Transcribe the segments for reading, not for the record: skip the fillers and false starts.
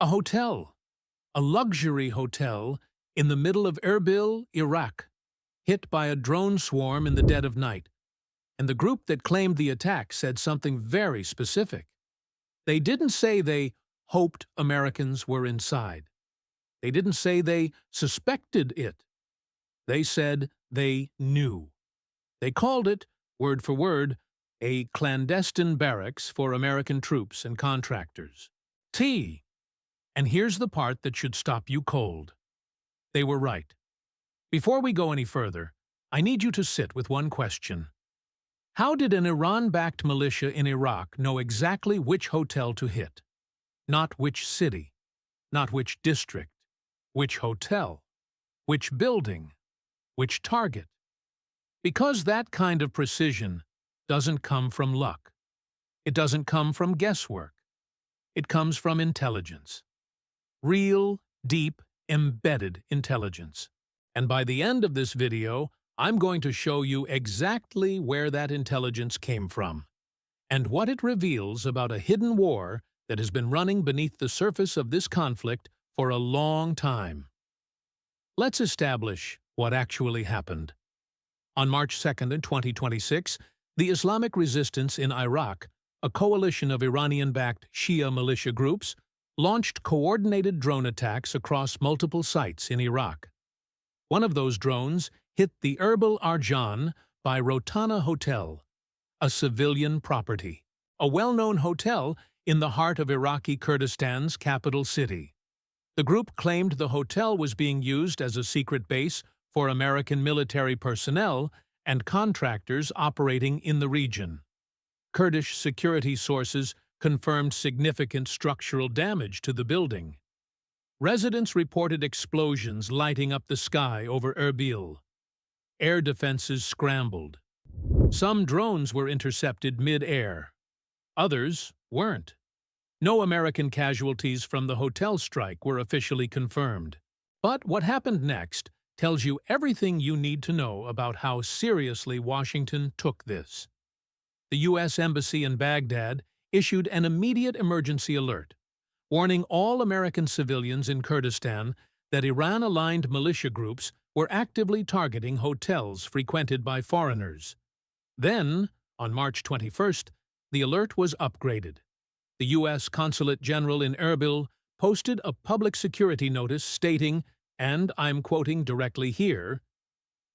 A hotel, a luxury hotel in the middle of Erbil, Iraq, hit by a drone swarm in the dead of night. And the group that claimed the attack said something very specific. They didn't say they hoped Americans were inside. They didn't say they suspected it. They said they knew. They called it, word for word, a clandestine barracks for American troops and contractors. And here's the part that should stop you cold. They were right. Before we go any further, I need you to sit with one question. How did an Iran-backed militia in Iraq know exactly which hotel to hit? Not which city, not which district, which hotel, which building, which target. Because that kind of precision doesn't come from luck. It doesn't come from guesswork. It comes from intelligence. Real, deep, embedded intelligence. And by the end of this video, I'm going to show you exactly where that intelligence came from and what it reveals about a hidden war that has been running beneath the surface of this conflict for a long time. Let's establish what actually happened. On March 2nd, 2026, the Islamic Resistance in Iraq, a coalition of Iranian-backed Shia militia groups, launched coordinated drone attacks across multiple sites in Iraq. One of those drones hit the Erbil Arjaan by Rotana Hotel, a civilian property, a well-known hotel in the heart of Iraqi Kurdistan's capital city. The group claimed the hotel was being used as a secret base for American military personnel and contractors operating in the region. Kurdish security sources confirmed significant structural damage to the building. Residents reported explosions lighting up the sky over Erbil. Air defenses scrambled. Some drones were intercepted mid-air. Others weren't. No American casualties from the hotel strike were officially confirmed. But what happened next tells you everything you need to know about how seriously Washington took this. The U.S. Embassy in Baghdad issued an immediate emergency alert, warning all American civilians in Kurdistan that Iran-aligned militia groups were actively targeting hotels frequented by foreigners. Then, on March 21st, the alert was upgraded. The U.S. Consulate General in Erbil posted a public security notice stating, and I'm quoting directly here,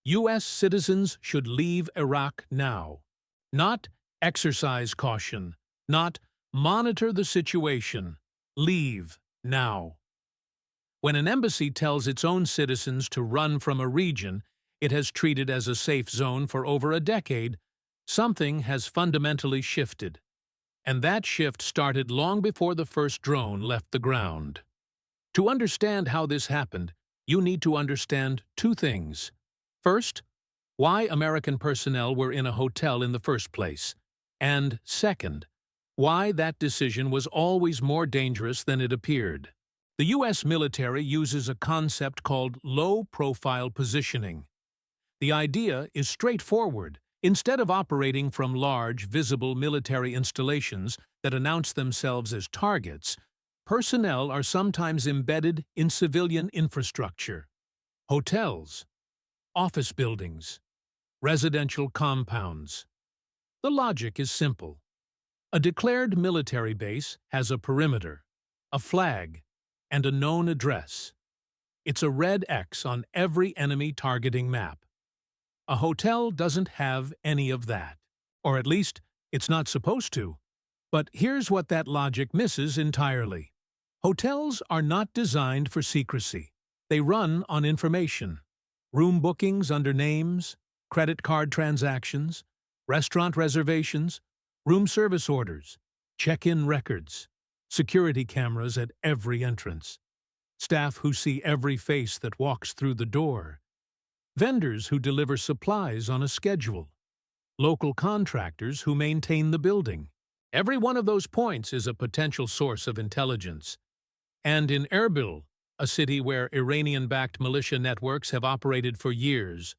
U.S. citizens should leave Iraq now. Not exercise caution, not monitor the situation. Leave now. When an embassy tells its own citizens to run from a region it has treated as a safe zone for over a decade, something has fundamentally shifted. And that shift started long before the first drone left the ground. To understand how this happened, you need to understand two things. First, why American personnel were in a hotel in the first place. And second, why that decision was always more dangerous than it appeared. The U.S. military uses a concept called low-profile positioning. The idea is straightforward. Instead of operating from large, visible military installations that announce themselves as targets, personnel are sometimes embedded in civilian infrastructure. Hotels, office buildings, residential compounds. The logic is simple. A declared military base has a perimeter, a flag, and a known address. It's a red X on every enemy targeting map. A hotel doesn't have any of that. Or at least, it's not supposed to. But here's what that logic misses entirely. Hotels are not designed for secrecy. They run on information. Room bookings under names, credit card transactions, restaurant reservations, room service orders, check-in records, security cameras at every entrance, staff who see every face that walks through the door, vendors who deliver supplies on a schedule, local contractors who maintain the building. Every one of those points is a potential source of intelligence. And in Erbil, a city where Iranian-backed militia networks have operated for years,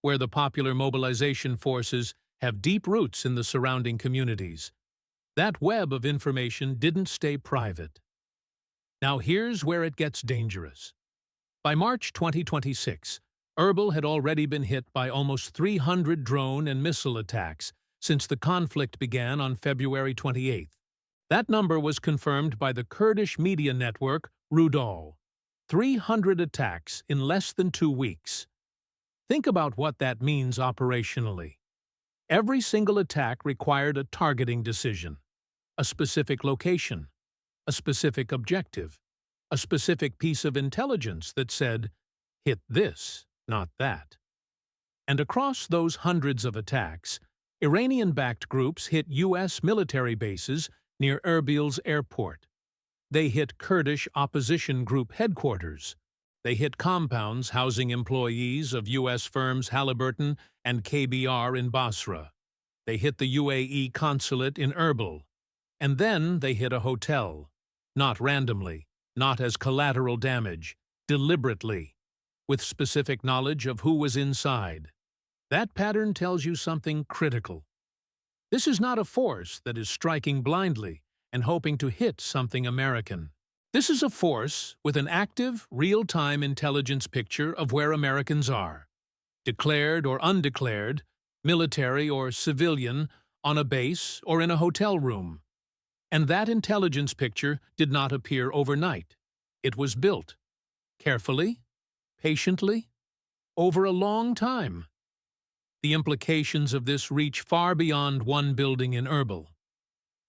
where the popular mobilization forces have deep roots in the surrounding communities, that web of information didn't stay private. Now here's where it gets dangerous. By March 2026, Erbil had already been hit by almost 300 drone and missile attacks since the conflict began on February 28th. That number was confirmed by the Kurdish media network Rudal. 300 attacks in less than 2 weeks. Think about what that means operationally. Every single attack required a targeting decision, a specific location, a specific objective, a specific piece of intelligence that said, hit this, not that. And across those hundreds of attacks, Iranian-backed groups hit U.S. military bases near Erbil's airport. They hit Kurdish opposition group headquarters. They hit compounds housing employees of U.S. firms Halliburton and KBR in Basra. They hit the UAE consulate in Erbil. And then they hit a hotel. Not randomly, not as collateral damage, deliberately, with specific knowledge of who was inside. That pattern tells you something critical. This is not a force that is striking blindly and hoping to hit something American. This is a force with an active, real-time intelligence picture of where Americans are, declared or undeclared, military or civilian, on a base or in a hotel room. And that intelligence picture did not appear overnight. It was built, carefully, patiently, over a long time. The implications of this reach far beyond one building in Erbil.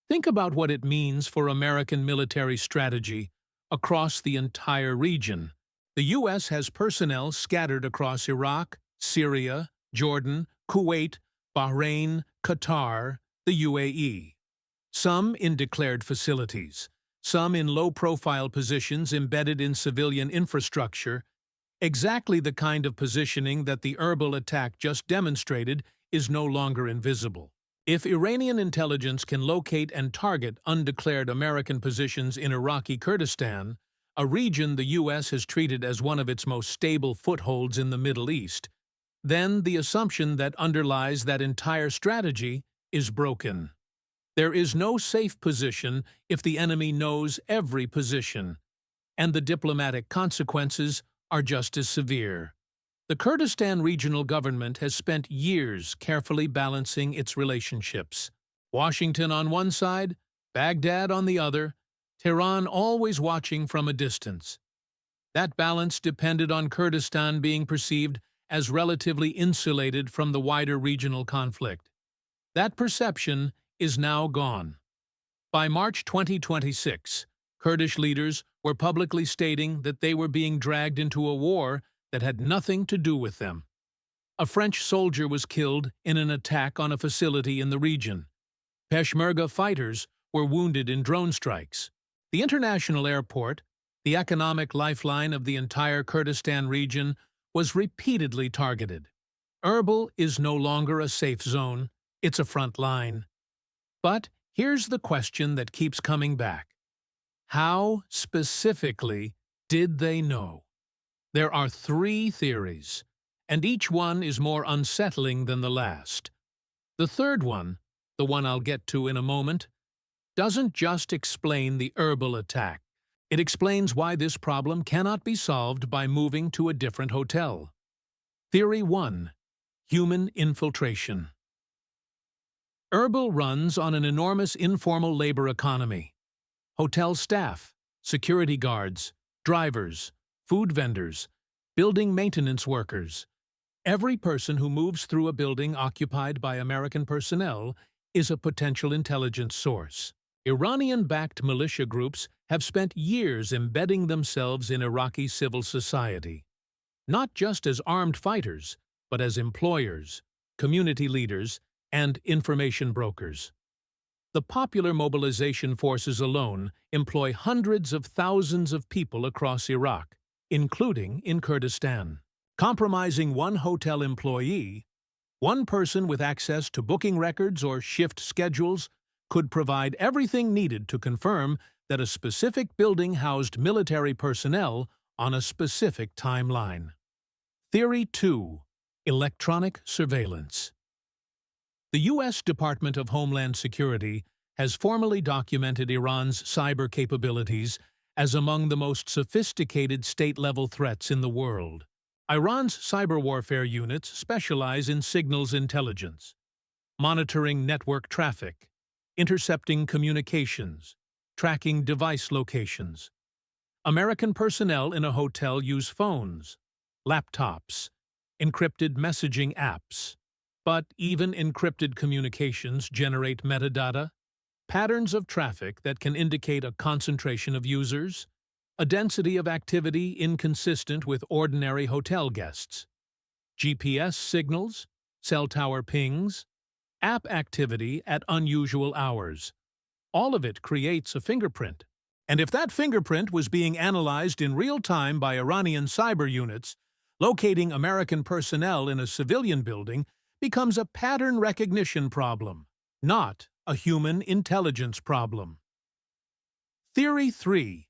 Think about what it means for American military strategy across the entire region. The U.S. has personnel scattered across Iraq, Syria, Jordan, Kuwait, Bahrain, Qatar, the UAE. Some in declared facilities, some in low-profile positions embedded in civilian infrastructure. Exactly the kind of positioning that the Erbil attack just demonstrated is no longer invisible. If Iranian intelligence can locate and target undeclared American positions in Iraqi Kurdistan, a region the U.S. has treated as one of its most stable footholds in the Middle East, then the assumption that underlies that entire strategy is broken. There is no safe position if the enemy knows every position, and the diplomatic consequences are just as severe. The Kurdistan regional government has spent years carefully balancing its relationships. Washington on one side, Baghdad on the other, Tehran always watching from a distance. That balance depended on Kurdistan being perceived as relatively insulated from the wider regional conflict. That perception is now gone. By March 2026, Kurdish leaders were publicly stating that they were being dragged into a war that had nothing to do with them. A French soldier was killed in an attack on a facility in the region. Peshmerga fighters were wounded in drone strikes. The international airport, the economic lifeline of the entire Kurdistan region, was repeatedly targeted. Erbil is no longer a safe zone, it's a front line. But here's the question that keeps coming back. How, specifically, did they know? There are 3 theories, and each one is more unsettling than the last. The third one, the one I'll get to in a moment, doesn't just explain the Erbil attack. It explains why this problem cannot be solved by moving to a different hotel. Theory 1. Human infiltration. Erbil runs on an enormous informal labor economy. Hotel staff, security guards, drivers, food vendors, building maintenance workers. Every person who moves through a building occupied by American personnel is a potential intelligence source. Iranian-backed militia groups have spent years embedding themselves in Iraqi civil society, not just as armed fighters, but as employers, community leaders, and information brokers. The popular mobilization forces alone employ hundreds of thousands of people across Iraq, including in Kurdistan. Compromising one hotel employee, one person with access to booking records or shift schedules, could provide everything needed to confirm that a specific building housed military personnel on a specific timeline. Theory 2. Electronic surveillance. The U.S. Department of Homeland Security has formally documented Iran's cyber capabilities as among the most sophisticated state-level threats in the world. Iran's cyber warfare units specialize in signals intelligence, monitoring network traffic, intercepting communications, tracking device locations. American personnel in a hotel use phones, laptops, encrypted messaging apps. But even encrypted communications generate metadata, patterns of traffic that can indicate a concentration of users, a density of activity inconsistent with ordinary hotel guests, GPS signals, cell tower pings, app activity at unusual hours. All of it creates a fingerprint. And if that fingerprint was being analyzed in real time by Iranian cyber units, locating American personnel in a civilian building becomes a pattern recognition problem, not a human intelligence problem. Theory 3.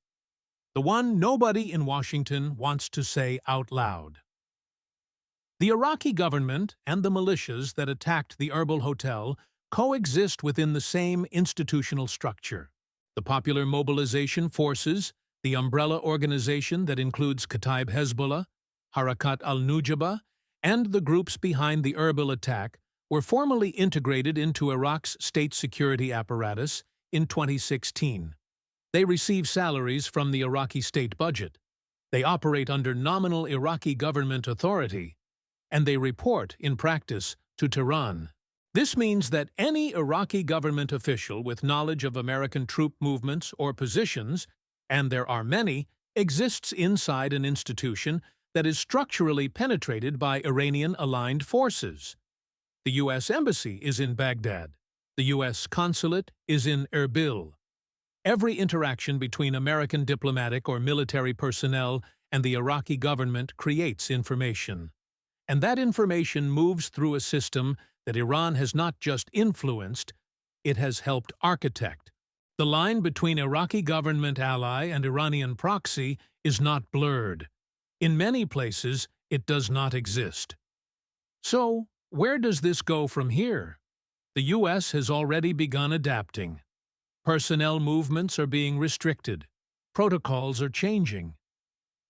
The one nobody in Washington wants to say out loud. The Iraqi government and the militias that attacked the Erbil Hotel coexist within the same institutional structure. The Popular Mobilization Forces, the umbrella organization that includes Kataib Hezbollah, Harakat al-Nujaba, and the groups behind the Erbil attack were formally integrated into Iraq's state security apparatus in 2016. They receive salaries from the Iraqi state budget. They operate under nominal Iraqi government authority, and they report, in practice, to Tehran. This means that any Iraqi government official with knowledge of American troop movements or positions, and there are many, exists inside an institution that is structurally penetrated by Iranian-aligned forces. The U.S. Embassy is in Baghdad. The U.S. Consulate is in Erbil. Every interaction between American diplomatic or military personnel and the Iraqi government creates information. And that information moves through a system that Iran has not just influenced, it has helped architect. The line between Iraqi government ally and Iranian proxy is not blurred. In many places, it does not exist. So, where does this go from here? The U.S. has already begun adapting. Personnel movements are being restricted. Protocols are changing.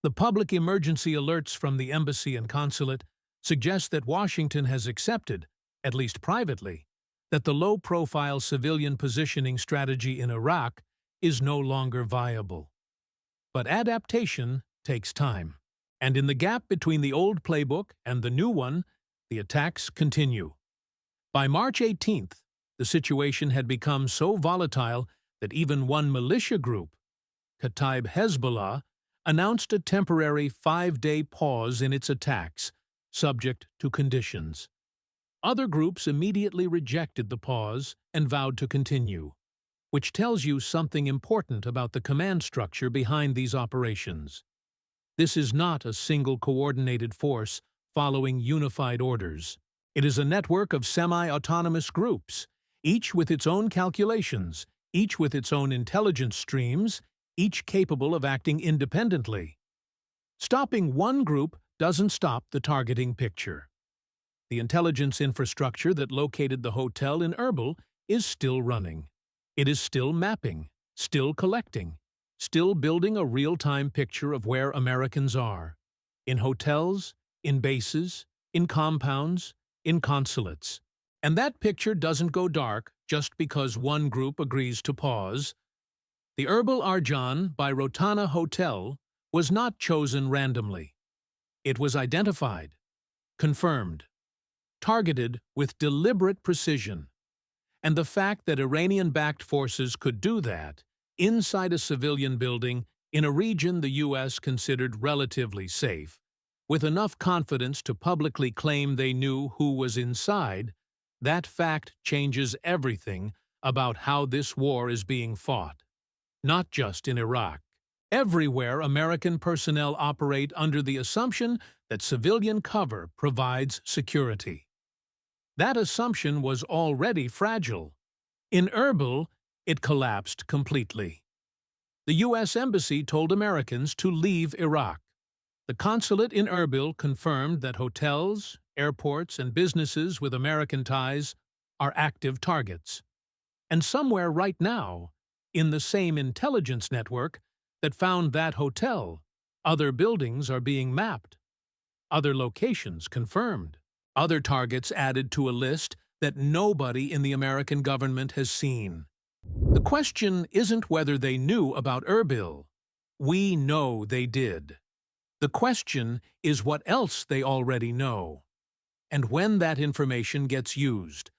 The public emergency alerts from the embassy and consulate suggest that Washington has accepted, at least privately, that the low-profile civilian positioning strategy in Iraq is no longer viable. But adaptation takes time. And in the gap between the old playbook and the new one, the attacks continue. By March 18th, the situation had become so volatile that even one militia group, Kataib Hezbollah, announced a temporary 5-day pause in its attacks, subject to conditions. Other groups immediately rejected the pause and vowed to continue, which tells you something important about the command structure behind these operations. This is not a single coordinated force following unified orders. It is a network of semi-autonomous groups, each with its own calculations, each with its own intelligence streams, each capable of acting independently. Stopping one group doesn't stop the targeting picture. The intelligence infrastructure that located the hotel in Erbil is still running. It is still mapping, still collecting, still building a real-time picture of where Americans are. In hotels, in bases, in compounds, in consulates. And that picture doesn't go dark just because one group agrees to pause. The Erbil Arjaan by Rotana Hotel was not chosen randomly. It was identified, confirmed, targeted with deliberate precision. And the fact that Iranian-backed forces could do that inside a civilian building in a region the U.S. considered relatively safe, with enough confidence to publicly claim they knew who was inside, that fact changes everything about how this war is being fought. Not just in Iraq. Everywhere American personnel operate under the assumption that civilian cover provides security. That assumption was already fragile. In Erbil, it collapsed completely. The U.S. Embassy told Americans to leave Iraq. The consulate in Erbil confirmed that hotels, airports, and businesses with American ties are active targets. And somewhere right now, in the same intelligence network, that found that hotel. Other buildings are being mapped. Other locations confirmed. Other targets added to a list that nobody in the American government has seen. The question isn't whether they knew about Erbil. We know they did. The question is what else they already know, and when that information gets used.